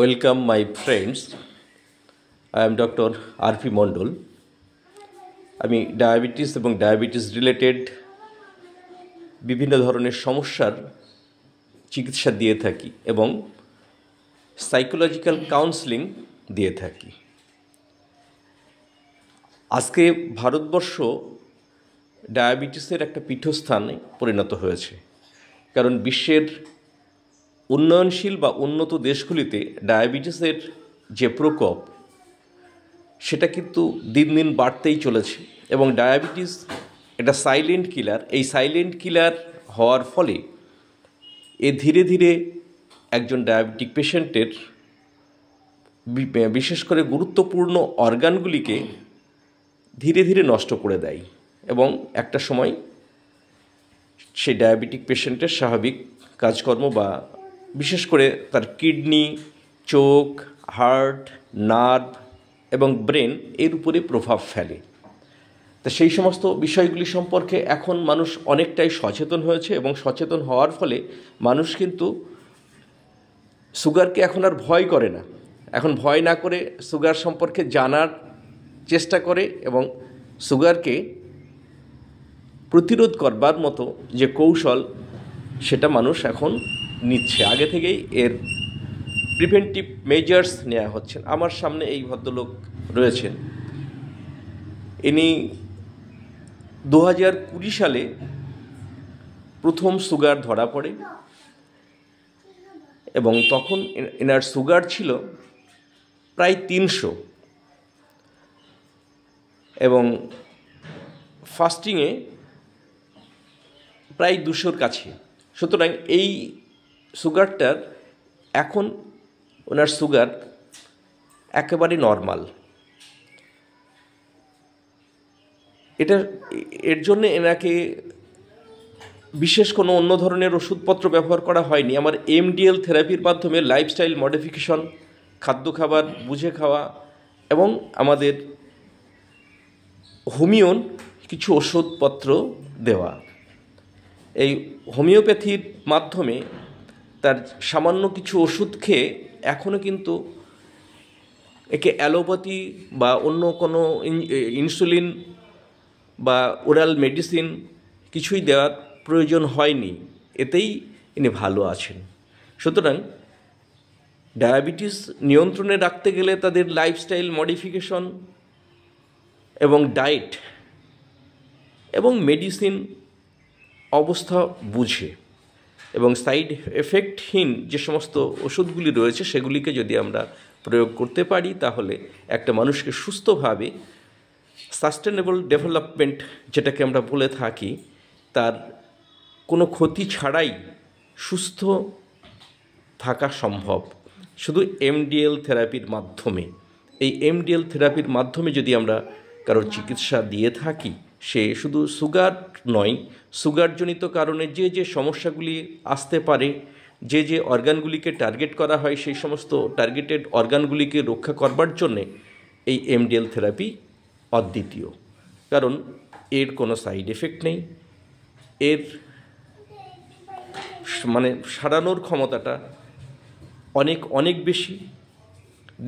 Welcome, my friends. I am Dr. R.P. মণ্ডল। আমি diabetes এবং diabetes related বিভিন্ন ধরনের সমস্যার চিকিৎসা দিয়ে থাকি এবং সাইকোলজিক্যাল কাউন্সেলিং দিয়ে থাকি। আজকে ভারতবর্ষ ডায়াবেটিসের একটা পীঠস্থানে পরিণত হয়েছে, কারণ বিশ্বের উন্নয়নশীল বা উন্নত দেশগুলিতে ডায়াবেটিসের যে প্রকোপ সেটা কিন্তু দিন দিন বাড়তেই চলেছে এবং ডায়াবেটিস এটা সাইলেন্ট কিলার। এই সাইলেন্ট কিলার হওয়ার ফলে ধীরে ধীরে একজন ডায়াবেটিক পেশেন্টের বিশেষ করে গুরুত্বপূর্ণ অর্গানগুলিকে ধীরে ধীরে নষ্ট করে দেয় এবং একটা সময় সেই ডায়াবেটিক পেশেন্টের স্বাভাবিক কাজকর্ম বা বিশেষ করে তার কিডনি, চোখ, হার্ট, নার্ভ এবং ব্রেন এর উপরে প্রভাব ফেলে। তা সেই সমস্ত বিষয়গুলি সম্পর্কে এখন মানুষ অনেকটাই সচেতন হয়েছে এবং সচেতন হওয়ার ফলে মানুষ কিন্তু সুগারকে এখন আর ভয় করে না। এখন ভয় না করে সুগার সম্পর্কে জানার চেষ্টা করে এবং সুগারকে প্রতিরোধ করবার মতো যে কৌশল সেটা মানুষ এখন নিচ্ছে। আগে থেকেই এর প্রিভেন্টিভ মেজার্স নেওয়া হচ্ছে। আমার সামনে এই ভদ্রলোক রয়েছেন, ইনি 2020 সালে প্রথম সুগার ধরা পড়ে এবং তখন এনার সুগার ছিল প্রায় 300 এবং ফাস্টিংয়ে প্রায় 200-র কাছে। সুতরাং এই সুগারটার এখন ওনার সুগার একেবারে নর্মাল। এর জন্য এনাকে বিশেষ কোনো অন্য ধরনের ওষুধপত্র ব্যবহার করা হয়নি। আমার এমডিএল থেরাপির মাধ্যমে লাইফস্টাইল মডিফিকেশন, খাদ্য খাবার বুঝে খাওয়া এবং আমাদের হোমিওন কিছু ওষুধপত্র দেওয়া, এই হোমিওপ্যাথির মাধ্যমে তার সামান্য কিছু ওষুধ খেয়ে এখনও কিন্তু একে অ্যালোপ্যাথি বা অন্য কোনো ইনসুলিন বা ওরাল মেডিসিন কিছুই দেওয়ার প্রয়োজন হয়নি, এতেই ইনি ভালো আছেন। সুতরাং ডায়াবেটিস নিয়ন্ত্রণে রাখতে গেলে তাদের লাইফস্টাইল মডিফিকেশন এবং ডায়েট এবং মেডিসিন অবস্থা বুঝে এবং সাইড এফেক্টহীন যে সমস্ত ওষুধগুলি রয়েছে সেগুলিকে যদি আমরা প্রয়োগ করতে পারি তাহলে একটা মানুষকে সুস্থভাবে সাস্টেনেবল ডেভেলপমেন্ট যেটাকে আমরা বলে থাকি তার কোনো ক্ষতি ছাড়াই সুস্থ থাকা সম্ভব শুধু এমডিএল থেরাপির মাধ্যমে। এই এমডিএল থেরাপির মাধ্যমে যদি আমরা কারোর চিকিৎসা দিয়ে থাকি, সে শুধু সুগার নয়, সুগারজনিত কারণে যে যে সমস্যাগুলি আসতে পারে, যে যে অর্গানগুলিকে টার্গেট করা হয় সেই সমস্ত টার্গেটেড অর্গানগুলিকে রক্ষা করবার জন্যে এই এমডিএল থেরাপি অদ্বিতীয়, কারণ এর কোনো সাইড এফেক্ট নেই। এর সারানোর ক্ষমতাটা অনেক অনেক বেশি।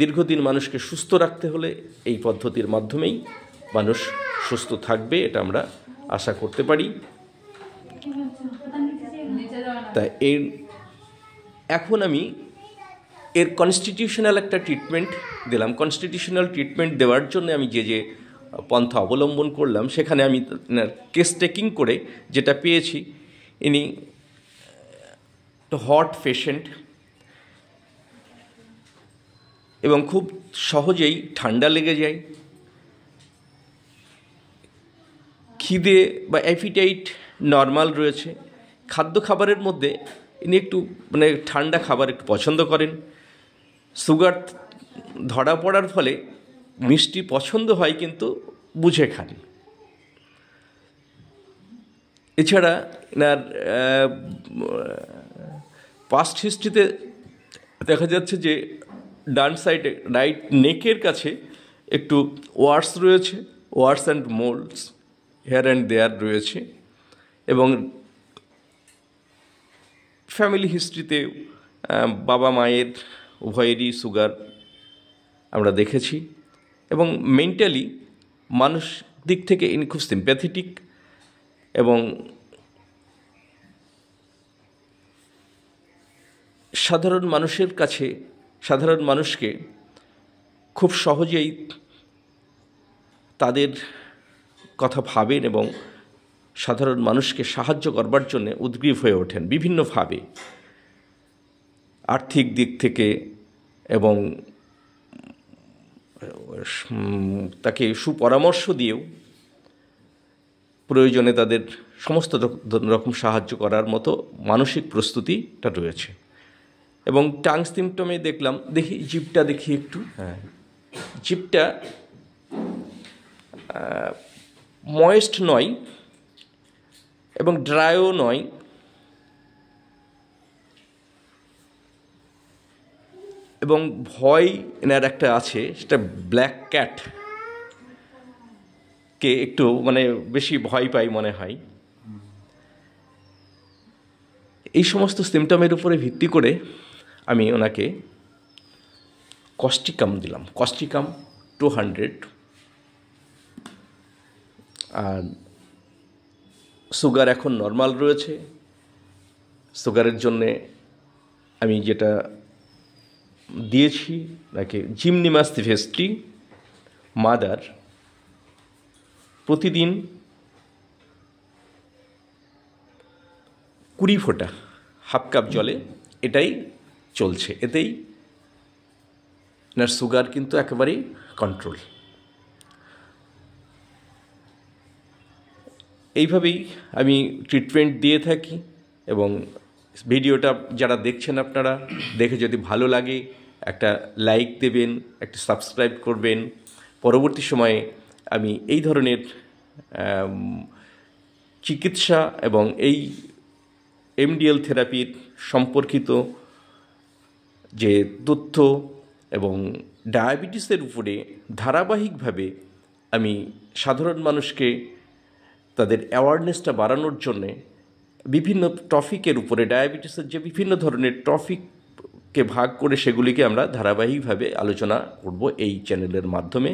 দীর্ঘদিন মানুষকে সুস্থ রাখতে হলে এই পদ্ধতির মাধ্যমেই মানুষ সুস্থ থাকবে, এটা আমরা আশা করতে পারি। তা এখন আমি এর কনস্টিটিউশনাল একটা ট্রিটমেন্ট দিলাম। কনস্টিটিউশনাল ট্রিটমেন্ট দেওয়ার জন্য আমি যে যে পন্থা অবলম্বন করলাম সেখানে আমি কেস টেকিং করে যেটা পেয়েছি, ইনি হট পেশেন্ট এবং খুব সহজেই ঠান্ডা লেগে যায়, খিদে বা অ্যাপিটাইট নর্মাল রয়েছে। খাদ্য খাবারের মধ্যে ইনি একটু ঠান্ডা খাবার একটু পছন্দ করেন। সুগার ধরা পড়ার ফলে মিষ্টি পছন্দ হয় কিন্তু বুঝে খান। এছাড়া এনার পাস্ট হিস্ট্রিতে দেখা যাচ্ছে যে ডান সাইডে রাইট নেকের কাছে একটু ওয়ার্স রয়েছে, ওয়ার্স অ্যান্ড মোলস হেয়ার অ্যান্ড দেয়ার রয়েছে এবং ফ্যামিলি হিস্ট্রিতে বাবা মায়ের উভয়েরই সুগার আমরা দেখেছি, এবং মেন্টালি মানুষ দিক থেকে ইনি খুব সিম্প্যাথেটিক এবং সাধারণ মানুষকে খুব সহজেই তাদের কথা ভাবেন এবং সাধারণ মানুষকে সাহায্য করবার জন্য উদ্গ্রীব হয়ে ওঠেন বিভিন্নভাবে, আর্থিক দিক থেকে, এবং তাকে সুপরামর্শ দিয়েও প্রয়োজনে তাদের সমস্ত রকম সাহায্য করার মতো মানসিক প্রস্তুতিটা রয়েছে। এবং টাং সিমটমে দেখলাম, জিভটা দেখি একটু, হ্যাঁ, জিভটা ময়েস্ট নয় এবং ড্রাইও নয়, এবং ভয় এনার একটা আছে, সেটা ব্ল্যাক ক্যাট কে একটু বেশি ভয় পাই মনে হয়। এই সমস্ত সিমটমের উপরে ভিত্তি করে আমি ওনাকে কস্টিকাম দিলাম, কস্টিকাম 200। আর সুগার এখন নর্মাল রয়েছে। সুগারের জন্যে আমি যেটা দিয়েছি নাকি জিমনিমাস্টিভেস্টি মাদার প্রতিদিন 20 ফোঁটা, হাফ কাপ জলে, এটাই চলছে। এতেই না সুগার কিন্তু একেবারেই কন্ট্রোল। এইভাবেই আমি ট্রিটমেন্ট দিয়ে থাকি। এবং ভিডিওটা যারা দেখছেন, আপনারা দেখে যদি ভালো লাগে একটা লাইক দেবেন, একটা সাবস্ক্রাইব করবেন। পরবর্তী সময়ে আমি এই ধরনের চিকিৎসা এবং এই এমডিএল থেরাপির সম্পর্কিত যে তথ্য এবং ডায়াবেটিসের উপরে ধারাবাহিকভাবে আমি সাধারণ মানুষকে তাদের অ্যাওয়ারনেসটা বাড়ানোর জন্যে বিভিন্ন টপিকের উপরে, ডায়াবেটিসের যে বিভিন্ন ধরনের টপিককে ভাগ করে সেগুলিকে আমরা ধারাবাহিকভাবে আলোচনা করব এই চ্যানেলের মাধ্যমে।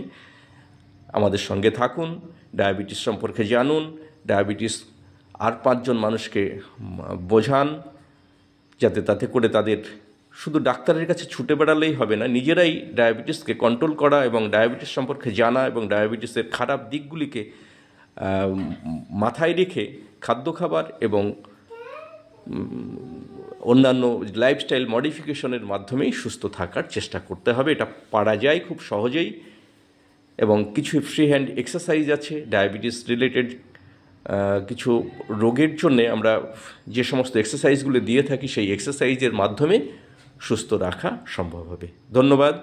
আমাদের সঙ্গে থাকুন, ডায়াবেটিস সম্পর্কে জানুন, ডায়াবেটিস আর 5 জন মানুষকে বোঝান, যাতে তাতে করে তাদের শুধু ডাক্তারের কাছে ছুটে বেড়ালেই হবে না, নিজেরাই ডায়াবেটিসকে কন্ট্রোল করা এবং ডায়াবেটিস সম্পর্কে জানা এবং ডায়াবেটিসের খারাপ দিকগুলিকে মাথায় রেখে খাদ্য খাবার এবং অন্যান্য লাইফস্টাইল মডিফিকেশনের মাধ্যমেই সুস্থ থাকার চেষ্টা করতে হবে। এটা পারা যায় খুব সহজেই। এবং কিছু ফ্রি হ্যান্ড এক্সারসাইজ আছে ডায়াবেটিস রিলেটেড কিছু রোগের জন্যে আমরা যে সমস্ত এক্সারসাইজগুলো দিয়ে থাকি, সেই এক্সারসাইজের মাধ্যমে সুস্থ রাখা সম্ভব হবে। ধন্যবাদ।